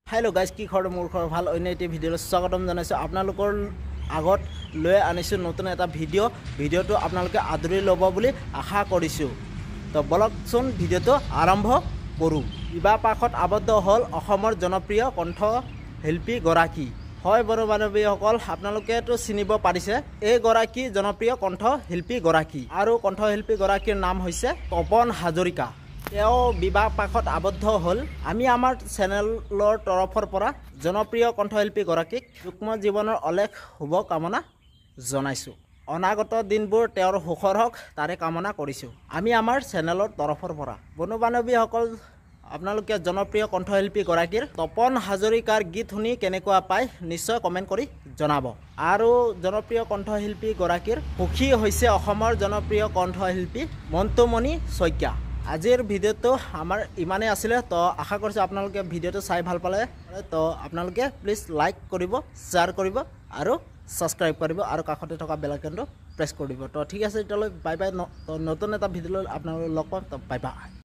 hello guys की खबर मोर खबर ভাল অন্য এটি ভিডিওলৈ স্বাগতম জনাইছো আপোনালোকৰ আগত লৈ আনিছো নতুন এটা ভিডিওটো আপোনালোকে আদৰি ল'ব বুলি আশা কৰিছো তো বলকচোন ভিডিওটো আৰম্ভ কৰো বিবাহ পাশত আবদ্ধ হল অসমৰ জনপ্ৰিয় কণ্ঠ শিল্পী গৰাকী হয় বড় বান্ধৱীসকল আপোনালোকে তো চিনিব পাৰিছে এই গৰাকী জনপ্ৰিয় কণ্ঠ শিল্পী গৰাকী আৰু কণ্ঠ শিল্পী গৰাকীৰ নাম হৈছে তপন হাজৰিকা বিবাহ পাশত আবদ্ধ হল আমি আমাৰ চেনেলৰ তৰফৰ পৰা জনপ্ৰিয় কণ্ঠশিল্পী গৰাকীক যুগ্ম জীৱনৰ অলেখ শুভ কামনা জনাইছো অনাগত দিনবোৰ তেওঁৰ সুখৰ হওক তাৰে কামনা কৰিছো আমি আমাৰ চেনেলৰ তৰফৰ পৰা বন্ধু বান্ধৱীসকল আপোনালোকে জনপ্ৰিয় কণ্ঠশিল্পী গৰাকীৰ তপন হাজৰিকাৰ গীত শুনি কেনেকুৱা পায় নিশ্চয় কমেন্ট কৰি জনাব আৰু জনপ্ৰিয় কণ্ঠশিল্পী গৰাকীৰ সুখী হৈছে অসমৰ জনপ্ৰিয় কণ্ঠশিল্পী মন্তুমণি শইকীয়া আজিৰ ভিডিওটো আমাৰ ইমানে আছিল তো আশা কৰিছো আপোনালোকে ভিডিওটো চাই ভাল পালে তো আপোনালোকে প্লিজ লাইক কৰিব শেয়াৰ কৰিব আৰু সাবস্ক্ৰাইব কৰিব আৰু কাষতে থকা বেল আইকনটো প্ৰেছ কৰিব তো ঠিক আছে তেতিয়ালৈ বাই বাই নতুন এটা ভিডিওলৈ আপোনালোকক লগ পাম তো বাই বাই